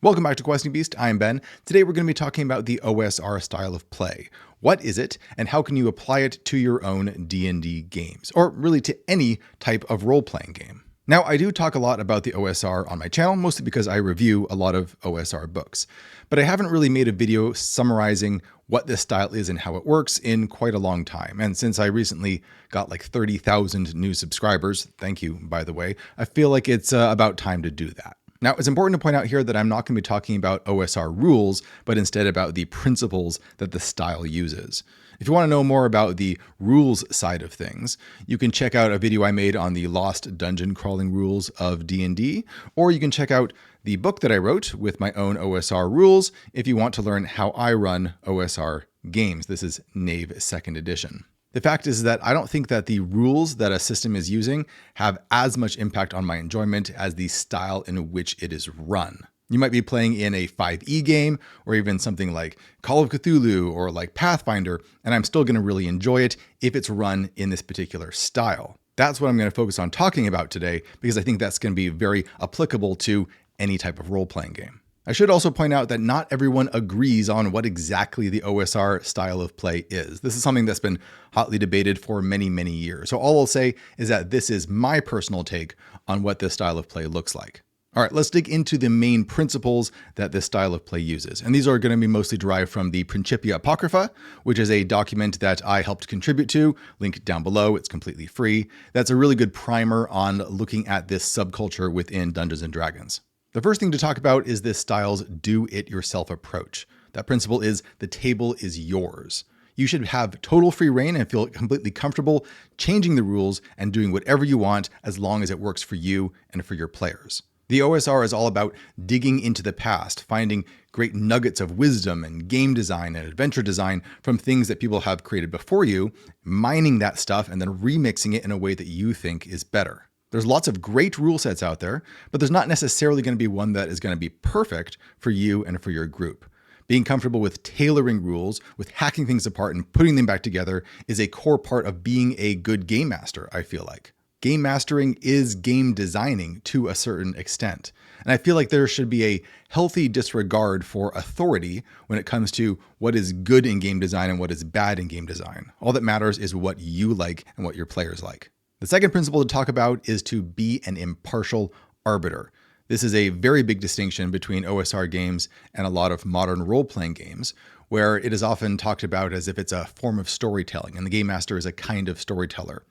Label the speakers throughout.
Speaker 1: Welcome back to Questing Beast. I'm Ben. Today we're going to be talking about the OSR style of play. What is it, and how can you apply it to your own D&D games, or really to any type of role-playing game? Now, I do talk a lot about the OSR on my channel, mostly because I review a lot of OSR books, but I haven't really made a video summarizing what this style is and how it works in quite a long time. And since I recently got like 30,000 new subscribers, thank you, by the way, I feel like it's about time to do that. Now, it's important to point out here that I'm not going to be talking about OSR rules, but instead about the principles that the style uses. If you want to know more about the rules side of things, you can check out a video I made on the lost dungeon crawling rules of D&D, or you can check out the book that I wrote with my own OSR rules if you want to learn how I run OSR games. This is Knave 2nd edition. The fact is that I don't think that the rules that a system is using have as much impact on my enjoyment as the style in which it is run. You might be playing in a 5e game or even something like Call of Cthulhu or like Pathfinder, and I'm still going to really enjoy it if it's run in this particular style. That's what I'm going to focus on talking about today because I think that's going to be very applicable to any type of role-playing game. I should also point out that not everyone agrees on what exactly the OSR style of play is. This is something that's been hotly debated for many, many years. So all I'll say is that this is my personal take on what this style of play looks like. All right, let's dig into the main principles that this style of play uses. And these are going to be mostly derived from the Principia Apocrypha, which is a document that I helped contribute to, linked down below. It's completely free. That's a really good primer on looking at this subculture within Dungeons & Dragons. The first thing to talk about is this style's do-it-yourself approach. That principle is the table is yours. You should have total free reign and feel completely comfortable changing the rules and doing whatever you want as long as it works for you and for your players. The OSR is all about digging into the past, finding great nuggets of wisdom and game design and adventure design from things that people have created before you, mining that stuff and then remixing it in a way that you think is better. There's lots of great rule sets out there, but there's not necessarily going to be one that is going to be perfect for you and for your group. Being comfortable with tailoring rules, with hacking things apart and putting them back together is a core part of being a good game master, I feel like. Game mastering is game designing to a certain extent. And I feel like there should be a healthy disregard for authority when it comes to what is good in game design and what is bad in game design. All that matters is what you like and what your players like. The second principle to talk about is to be an impartial arbiter. This is a very big distinction between OSR games and a lot of modern role-playing games, where it is often talked about as if it's a form of storytelling, and the game master is a kind of storyteller.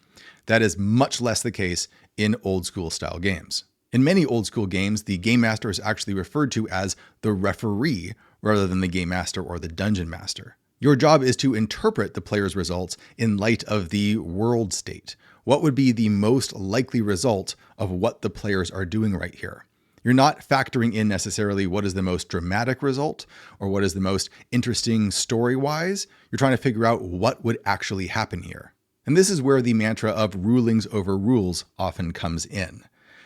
Speaker 1: That is much less the case in old school style games. In many old school games, the game master is actually referred to as the referee rather than the game master or the dungeon master. Your job is to interpret the player's results in light of the world state. What would be the most likely result of what the players are doing right here? You're not factoring in necessarily what is the most dramatic result or what is the most interesting story-wise. You're trying to figure out what would actually happen here. And this is where the mantra of rulings over rules often comes in.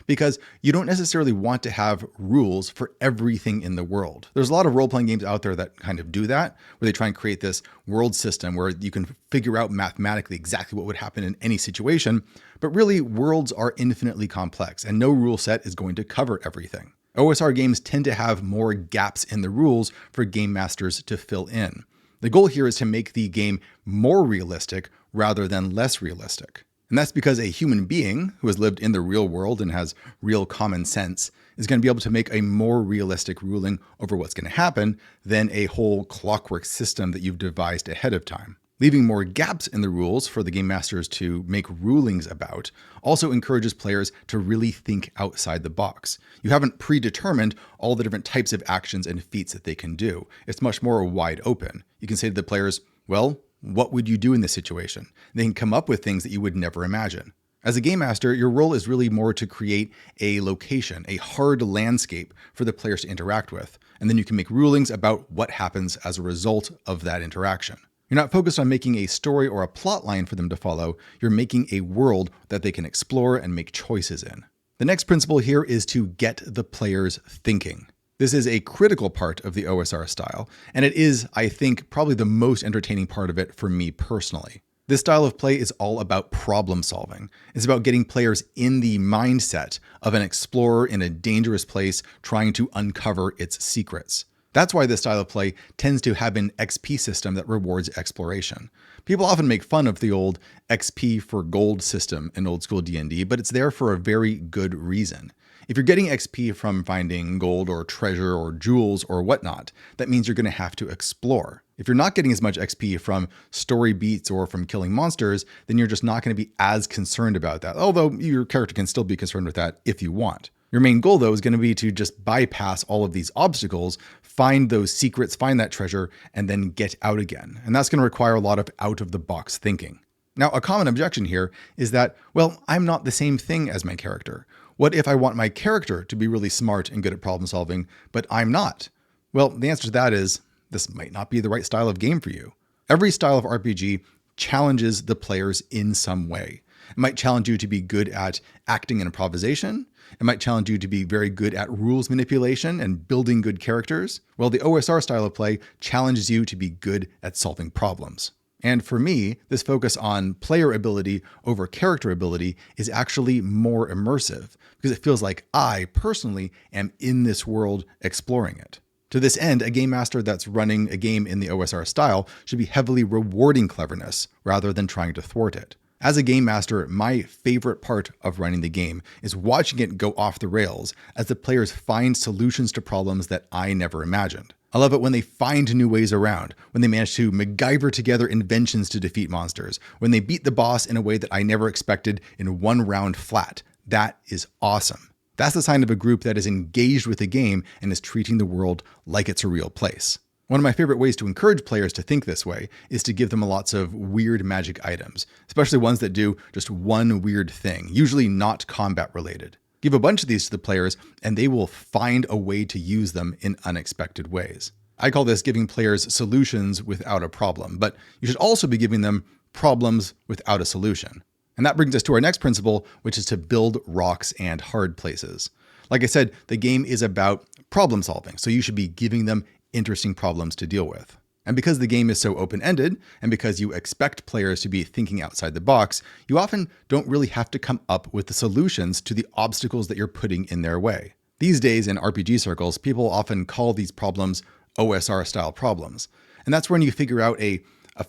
Speaker 1: Because you don't necessarily want to have rules for everything in the world. There's a lot of role-playing games out there that kind of do that, where they try and create this world system where you can figure out mathematically exactly what would happen in any situation. But really, worlds are infinitely complex, and no rule set is going to cover everything. OSR games tend to have more gaps in the rules for game masters to fill in. The goal here is to make the game more realistic rather than less realistic. And that's because a human being who has lived in the real world and has real common sense is going to be able to make a more realistic ruling over what's going to happen than a whole clockwork system that you've devised ahead of time. Leaving more gaps in the rules for the game masters to make rulings about also encourages players to really think outside the box. You haven't predetermined all the different types of actions and feats that they can do. It's much more wide open. You can say to the players, well, what would you do in this situation? They can come up with things that you would never imagine. As a game master, your role is really more to create a location, a hard landscape for the players to interact with. And then you can make rulings about what happens as a result of that interaction. You're not focused on making a story or a plot line for them to follow. You're making a world that they can explore and make choices in. The next principle here is to get the players thinking. This is a critical part of the OSR style, and it is, I think, probably the most entertaining part of it for me personally. This style of play is all about problem solving. It's about getting players in the mindset of an explorer in a dangerous place trying to uncover its secrets. That's why this style of play tends to have an XP system that rewards exploration. People often make fun of the old XP for gold system in old school D&D, but it's there for a very good reason. If you're getting XP from finding gold or treasure or jewels or whatnot, that means you're going to have to explore. If you're not getting as much XP from story beats or from killing monsters, then you're just not going to be as concerned about that, although your character can still be concerned with that if you want. Your main goal, though, is going to be to just bypass all of these obstacles, find those secrets, find that treasure, and then get out again. And that's going to require a lot of out-of-the-box thinking. Now, a common objection here is that, well, I'm not the same thing as my character. What if I want my character to be really smart and good at problem solving, but I'm not? Well, the answer to that is this might not be the right style of game for you. Every style of RPG challenges the players in some way. It might challenge you to be good at acting and improvisation. It might challenge you to be very good at rules manipulation and building good characters. Well, the OSR style of play challenges you to be good at solving problems. And for me, this focus on player ability over character ability is actually more immersive because it feels like I personally am in this world exploring it. To this end, a game master that's running a game in the OSR style should be heavily rewarding cleverness rather than trying to thwart it. As a game master, my favorite part of running the game is watching it go off the rails as the players find solutions to problems that I never imagined. I love it when they find new ways around, when they manage to MacGyver together inventions to defeat monsters, when they beat the boss in a way that I never expected in one round flat. That is awesome. That's the sign of a group that is engaged with the game and is treating the world like it's a real place. One of my favorite ways to encourage players to think this way is to give them lots of weird magic items, especially ones that do just one weird thing, usually not combat related. Give a bunch of these to the players and they will find a way to use them in unexpected ways. I call this giving players solutions without a problem, but you should also be giving them problems without a solution. And that brings us to our next principle, which is to build rocks and hard places. Like I said, the game is about problem solving, so you should be giving them interesting problems to deal with. And because the game is so open-ended, and because you expect players to be thinking outside the box, you often don't really have to come up with the solutions to the obstacles that you're putting in their way. These days in RPG circles, people often call these problems OSR-style problems. And that's when you figure out a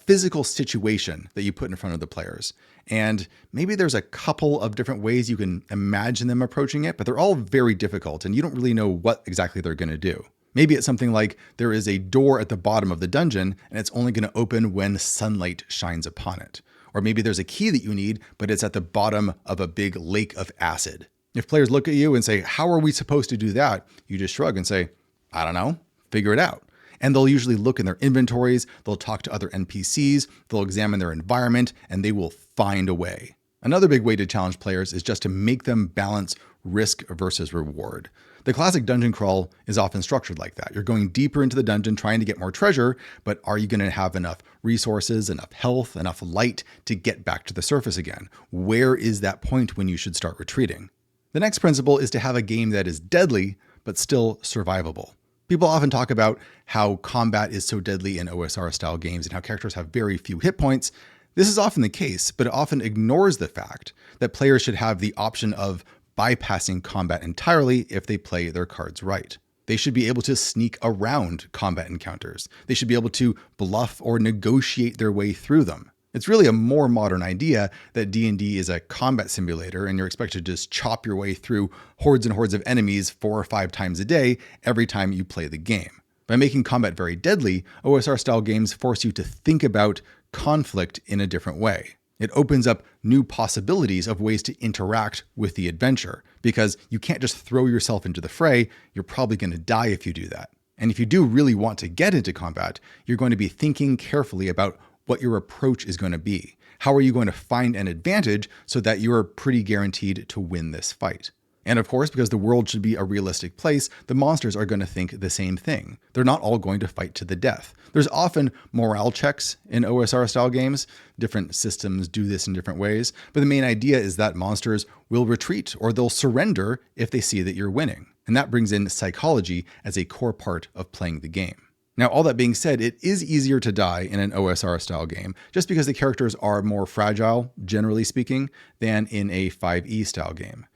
Speaker 1: physical situation that you put in front of the players. And maybe there's a couple of different ways you can imagine them approaching it, but they're all very difficult, and you don't really know what exactly they're going to do. Maybe it's something like there is a door at the bottom of the dungeon and it's only going to open when sunlight shines upon it. Or maybe there's a key that you need, but it's at the bottom of a big lake of acid. If players look at you and say, how are we supposed to do that? You just shrug and say, I don't know, figure it out. And they'll usually look in their inventories, they'll talk to other NPCs, they'll examine their environment, and they will find a way. Another big way to challenge players is just to make them balance risk versus reward. The classic dungeon crawl is often structured like that. You're going deeper into the dungeon trying to get more treasure, but are you going to have enough resources, enough health, enough light to get back to the surface again? Where is that point when you should start retreating? The next principle is to have a game that is deadly, but still survivable. People often talk about how combat is so deadly in OSR-style games and how characters have very few hit points. This is often the case, but it often ignores the fact that players should have the option of bypassing combat entirely if they play their cards right. They should be able to sneak around combat encounters. They should be able to bluff or negotiate their way through them. It's really a more modern idea that D&D is a combat simulator and you're expected to just chop your way through hordes and hordes of enemies 4 or 5 times a day every time you play the game. By making combat very deadly, OSR-style games force you to think about conflict in a different way. It opens up new possibilities of ways to interact with the adventure, because you can't just throw yourself into the fray. You're probably going to die if you do that. And if you do really want to get into combat, you're going to be thinking carefully about what your approach is going to be. How are you going to find an advantage so that you're pretty guaranteed to win this fight? And of course, because the world should be a realistic place, the monsters are going to think the same thing. They're not all going to fight to the death. There's often morale checks in OSR-style games. Different systems do this in different ways, but the main idea is that monsters will retreat or they'll surrender if they see that you're winning. And that brings in psychology as a core part of playing the game. Now, all that being said, it is easier to die in an OSR style game just because the characters are more fragile, generally speaking, than in a 5e style game.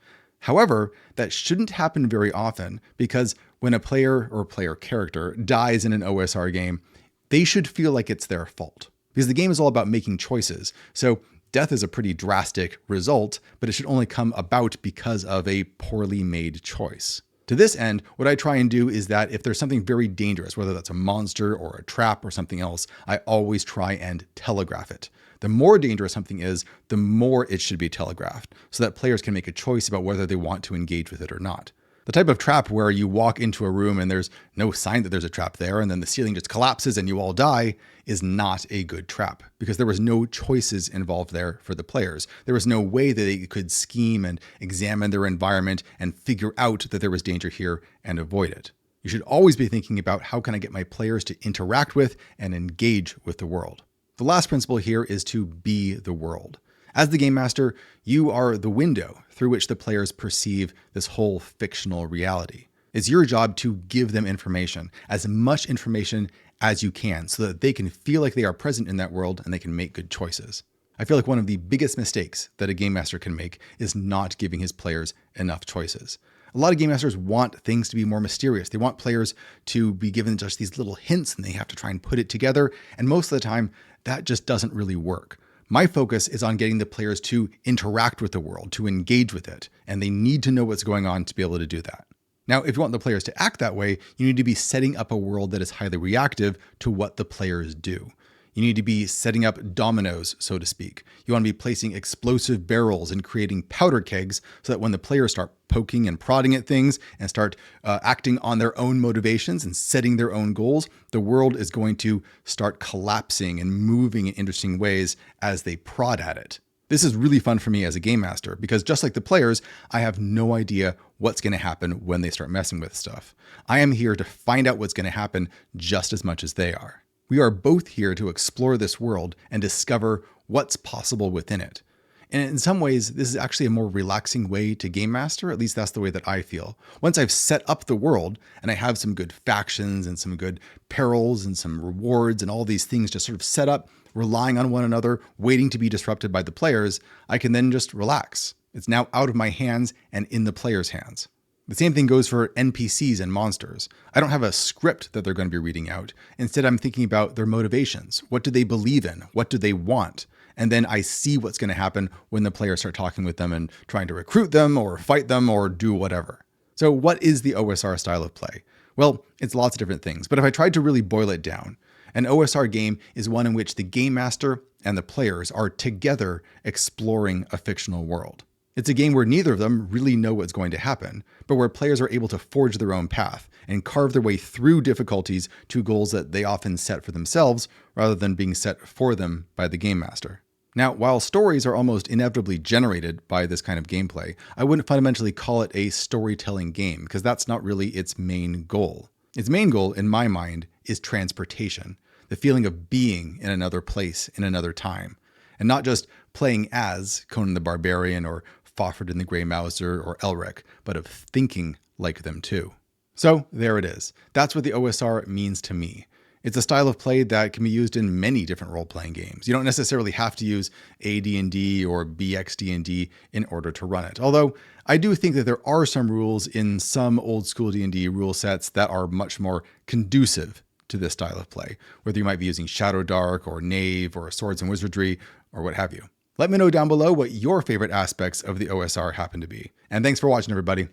Speaker 1: However, that shouldn't happen very often because when a player or player character dies in an OSR game, they should feel like it's their fault because the game is all about making choices. So death is a pretty drastic result, but it should only come about because of a poorly made choice. To this end, what I try and do is that if there's something very dangerous, whether that's a monster or a trap or something else, I always try and telegraph it. The more dangerous something is, the more it should be telegraphed so that players can make a choice about whether they want to engage with it or not. The type of trap where you walk into a room and there's no sign that there's a trap there and then the ceiling just collapses and you all die is not a good trap because there was no choices involved there for the players. There was no way that they could scheme and examine their environment and figure out that there was danger here and avoid it. You should always be thinking about how can I get my players to interact with and engage with the world. The last principle here is to be the world. As the game master, you are the window through which the players perceive this whole fictional reality. It's your job to give them information, as much information as you can, so that they can feel like they are present in that world and they can make good choices. I feel like one of the biggest mistakes that a game master can make is not giving his players enough choices. A lot of game masters want things to be more mysterious. They want players to be given just these little hints and they have to try and put it together. And most of the time, that just doesn't really work. My focus is on getting the players to interact with the world, to engage with it, and they need to know what's going on to be able to do that. Now, if you want the players to act that way, you need to be setting up a world that is highly reactive to what the players do. You need to be setting up dominoes, so to speak. You want to be placing explosive barrels and creating powder kegs so that when the players start poking and prodding at things and start acting on their own motivations and setting their own goals, the world is going to start collapsing and moving in interesting ways as they prod at it. This is really fun for me as a game master because just like the players, I have no idea what's going to happen when they start messing with stuff. I am here to find out what's going to happen just as much as they are. We are both here to explore this world and discover what's possible within it. And in some ways, this is actually a more relaxing way to game master. At least that's the way that I feel. Once I've set up the world and I have some good factions and some good perils and some rewards and all these things just sort of set up, relying on one another, waiting to be disrupted by the players, I can then just relax. It's now out of my hands and in the players' hands. The same thing goes for NPCs and monsters. I don't have a script that they're going to be reading out. Instead, I'm thinking about their motivations. What do they believe in? What do they want? And then I see what's going to happen when the players start talking with them and trying to recruit them or fight them or do whatever. So what is the OSR style of play? Well, it's lots of different things, but if I tried to really boil it down, an OSR game is one in which the game master and the players are together exploring a fictional world. It's a game where neither of them really know what's going to happen, but where players are able to forge their own path and carve their way through difficulties to goals that they often set for themselves rather than being set for them by the game master. Now, while stories are almost inevitably generated by this kind of gameplay, I wouldn't fundamentally call it a storytelling game because that's not really its main goal. Its main goal, in my mind, is transportation, the feeling of being in another place, in another time, and not just playing as Conan the Barbarian or Fafhrd and the Grey Mouser or Elric, but of thinking like them too. So there it is. That's what the OSR means to me. It's a style of play that can be used in many different role-playing games. You don't necessarily have to use AD&D or BXD&D in order to run it. Although I do think that there are some rules in some old school D&D rule sets that are much more conducive to this style of play, whether you might be using Shadow Dark or Knave or Swords and Wizardry or what have you. Let me know down below what your favorite aspects of the OSR happen to be. And thanks for watching, everybody.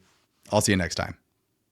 Speaker 1: I'll see you next time.